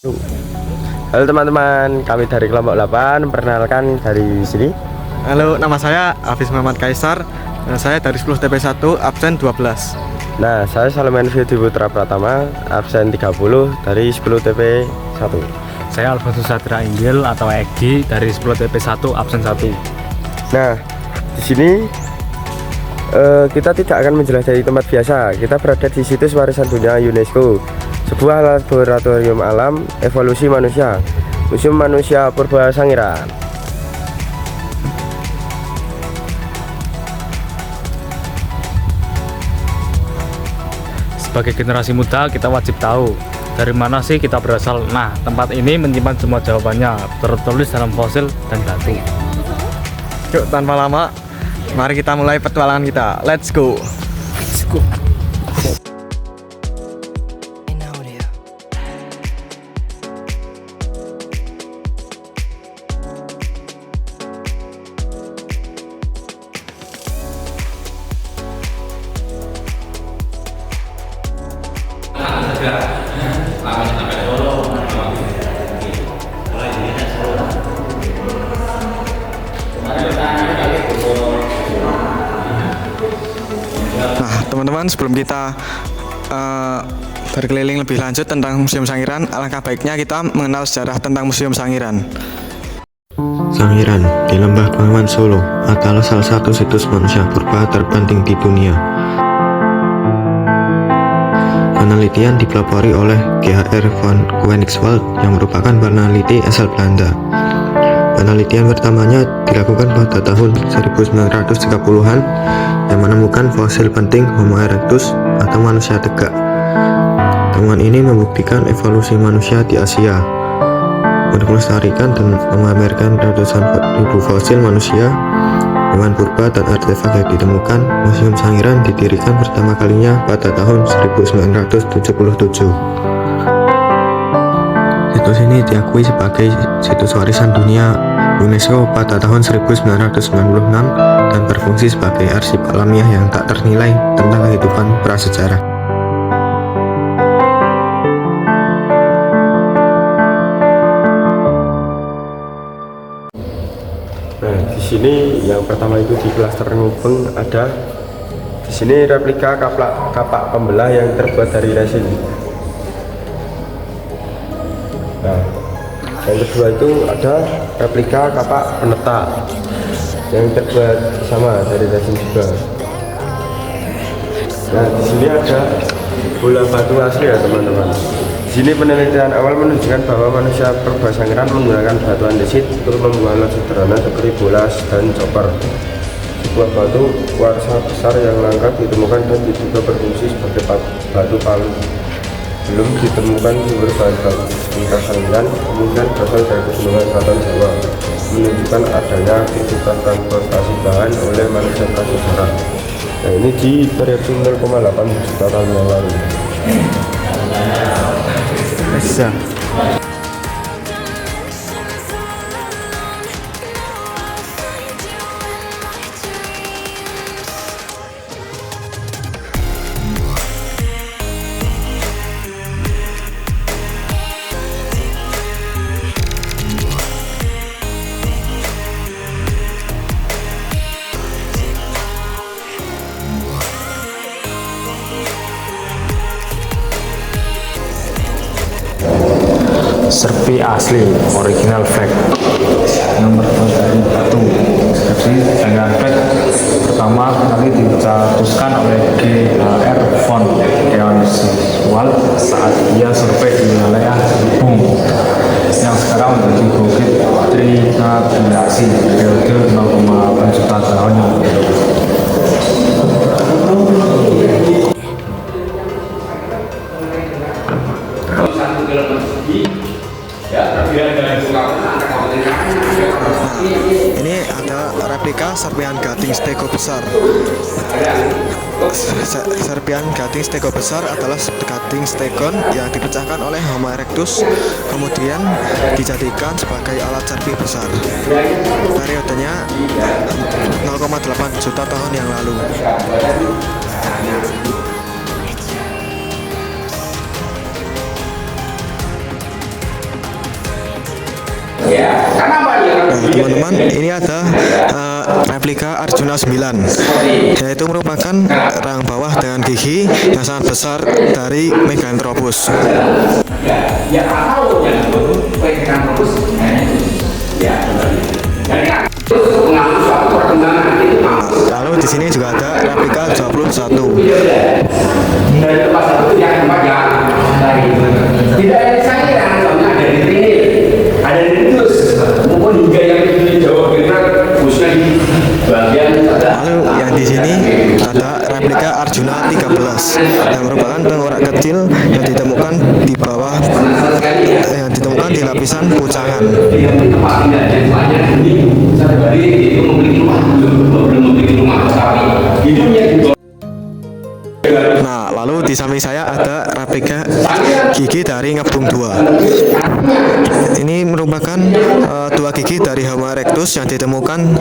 Halo teman-teman, kami dari kelompok 8. Perkenalkan dari sini. Halo, nama saya Hafiz Muhammad Kaisar. Saya dari 10 TP1, absen 12. Nah, saya Salman Fidi Putra Pratama, absen 30 dari 10 TP1. Saya Alfonsus Satria Inggil atau Egi dari 10 TP1, absen 1. Nah, di sini kita tidak akan menjelajahi tempat biasa. Kita berada di situs warisan dunia UNESCO, sebuah laboratorium alam evolusi manusia, Museum Manusia Purba Sangiran. Sebagai generasi muda, kita wajib tahu dari mana sih kita berasal. Nah, tempat ini menyimpan semua jawabannya, tertulis dalam fosil dan batu. Yuk, tanpa lama, mari kita mulai petualangan kita. Let's go. Nah, teman-teman, sebelum kita berkeliling lebih lanjut tentang Museum Sangiran, alangkah baiknya kita mengenal sejarah tentang Museum Sangiran. Sangiran di Lembah Bengawan Solo adalah salah satu situs manusia purba terpenting di dunia. Penelitian dipelopori oleh G.H.R. van Koenigswald yang merupakan peneliti asal Belanda. Penelitian pertamanya dilakukan pada tahun 1930-an yang menemukan fosil penting Homo erectus atau manusia tegak. Temuan ini membuktikan evolusi manusia di Asia. Untuk melestarikan dan memamerkan ratusan ribu fosil manusia, hewan purba dan artefak yang ditemukan, Museum Sangiran didirikan pertama kalinya pada tahun 1977. Situs ini diakui sebagai situs warisan dunia UNESCO pada tahun 1996 dan berfungsi sebagai arsip alamiah yang tak ternilai tentang kehidupan prasejarah. Nah, di sini yang pertama itu di klaster Ngubeng ada di sini replika kapak pembelah yang terbuat dari resin. Nah, yang kedua itu ada replika kapak penetak yang terbuat sama dari resin juga. Nah, di sini ada bola batu asli ya teman-teman. Di sini penelitian awal menunjukkan bahwa manusia purba Sangiran menggunakan batu andesit untuk membuat alat sederhana seperti bola dan chopper. Sebuah batu kuarsa besar yang langka ditemukan dan diduga berfungsi sebagai batu palu. Belum ditemukan sumber bahan baku sekitar Sangiran, kemudian berasal dari pegunungan selatan Jawa, menunjukkan adanya aktivitas transportasi bahan oleh manusia prasejarah. Nah, ini di periode 0,8 juta tahun yang lalu. Bisa. Serpi asli, original fact. Nomor dari batu. Jadi dengan fact pertama kali dicetuskan oleh G.H.R. van Koenigswald saat dia survei di wilayah Bung yang sekarang menjadi Bukit Trinabinasi periode 0,8 juta tahun yang lalu. Ini ada replika serpihan gading stego besar. Serpihan gading stego besar adalah gading stegon yang dipecahkan oleh Homo erectus, kemudian dijadikan sebagai alat serpi besar. Periodenya 0,8 juta tahun yang lalu. Nah, teman-teman, ini ada replika Arjuna 9, yaitu merupakan rang bawah dengan gigi yang sangat besar dari Meganthropus. Lalu di sini juga ada replika 21. Tidak ada saya contohnya ada di sini, ada di Indus, maupun hingga yang di Jawa Barat, khususnya di bagian Lalu yang di sini ada replika Arjuna 13 yang merupakan tengkorak kecil yang ditemukan di bawah di lapisan pucangan. yang tempat tinggal dan semuanya ini saya balik itu memiliki rumah belum memiliki rumah tapi hidupnya di Nah, lalu di samping saya ada replika gigi dari ngebung 2. Ini merupakan dua gigi dari Homo erectus yang ditemukan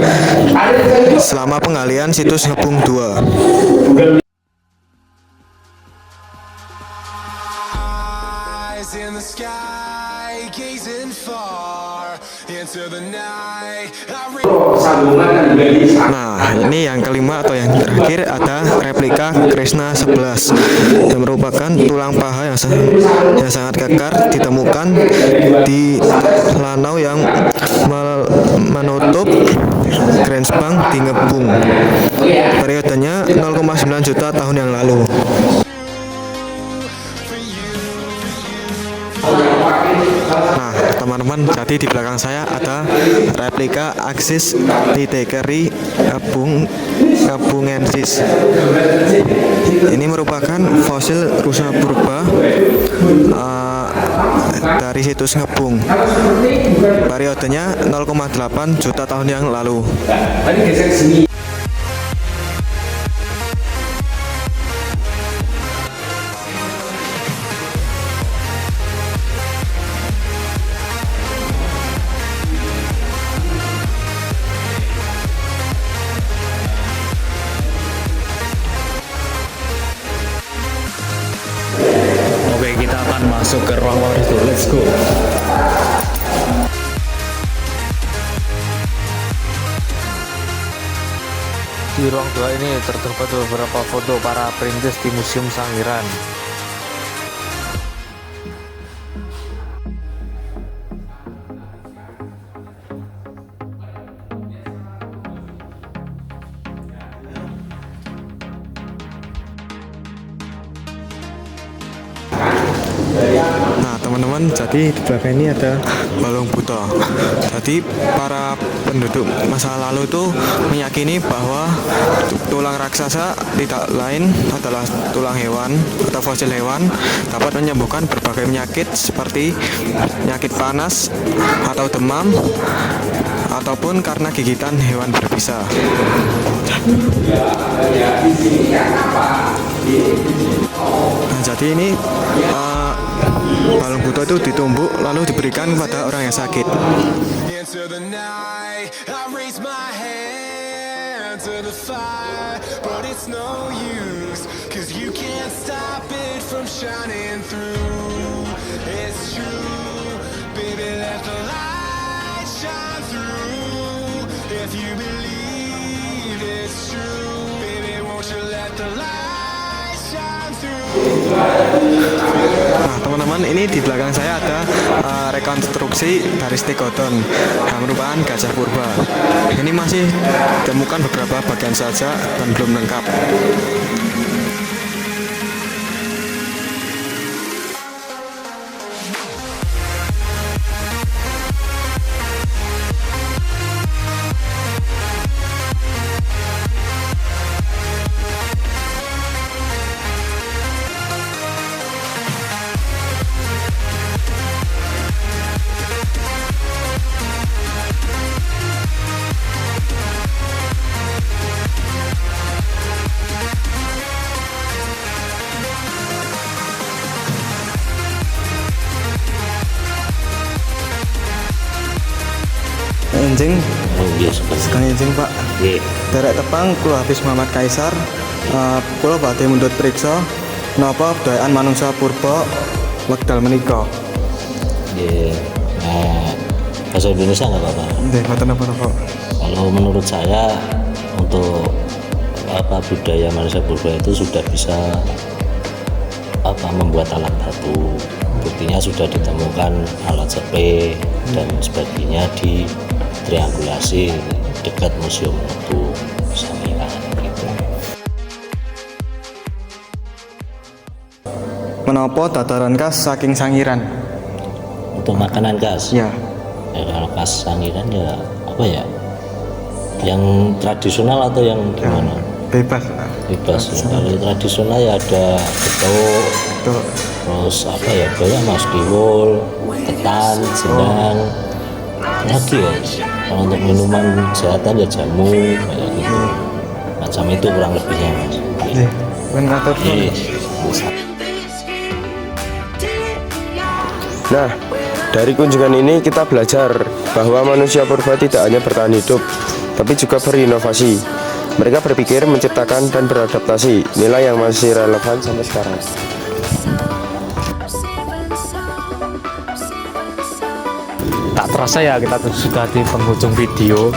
selama penggalian situs ngebung 2. Eyes in the sky, gazing far into the night. sambungan dan juga di Nah, ini yang kelima atau yang terakhir ada replika Krishna 11 yang merupakan tulang paha yang sangat kekar ditemukan di lanau yang menutup Grensbank di Ngebung. Periodenya 0,9 juta tahun yang lalu. Nah, teman-teman, jadi di belakang saya ada replika Axis litekeri ngebungensis. Ini merupakan fosil rusa purba dari situs Ngebung. Periodenya 0,8 juta tahun yang lalu. tadi geser ke sini. Oke, kita akan masuk ke ruang itu. Let's go. Di ruang 2 ini terdapat beberapa foto para perintis di Museum Sangiran. Nah, teman-teman, jadi di belakang ini ada balung buta. Jadi para penduduk masa lalu itu meyakini bahwa tulang raksasa tidak lain adalah tulang hewan atau fosil hewan, dapat menyembuhkan berbagai penyakit seperti penyakit panas atau demam ataupun karena gigitan hewan berbisa. Nah, jadi ini balung buta itu ditumbuk lalu diberikan kepada orang yang sakit. Into the night, I raise my hand to the fire, but it's no use, 'cause you can't stop it from shining through. It's true, baby, let the light shine through. If you believe it's true, baby, won't you let the light shine through. Nah, teman-teman, ini di belakang saya ada rekonstruksi dari Stegodon yang merupakan gajah purba. Ini masih ditemukan beberapa bagian saja dan belum lengkap. Enjing, sekali enjing Pak. Derek tepang kula habis Muhammad Kaisar. Kula badhe mundhut priksa napa budayaan manungsa purba wekdal menika. Nah, bahasa Indonesia nggak apa-apa. Nggih, mboten napa-napa. Kalau menurut saya untuk budaya manusia purba itu sudah bisa membuat alat batu. Buktinya sudah ditemukan alat sepe dan sebagainya di triangulasi dekat Museum Batu Sangiran gitu. Menapa dataran khas saking Sangiran? Untuk makanan khas, Ya. kalau khas Sangiran ya apa ya? Yang tradisional atau yang gimana? Bebas. Bebas. Kalau tradisional ya ada getuk, Tuh. terus apa ya banyak mas tiwul, ketan, jenang, lagi ya. Kalau untuk minuman kesehatan ya jamu kayak gitu. Macam itu kurang lebihnya mas. Nggih. Pun matur nuwun. Iya. Nah, dari kunjungan ini kita belajar bahwa manusia purba tidak hanya bertahan hidup, tapi juga berinovasi. Mereka berpikir, menciptakan, dan beradaptasi, nilai yang masih relevan sampai sekarang. Tak terasa ya kita sudah di penghujung video.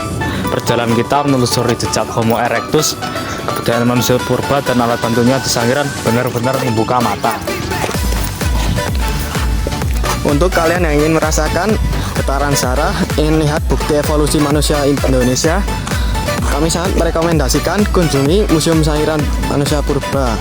Perjalanan kita menelusuri jejak Homo erectus, kebudayaan manusia purba dan alat bantunya di Sangiran benar-benar membuka mata. Untuk kalian yang ingin merasakan getaran sarah, ingin lihat bukti evolusi manusia Indonesia, kami sangat merekomendasikan kunjungi Museum Sangiran Manusia Purba.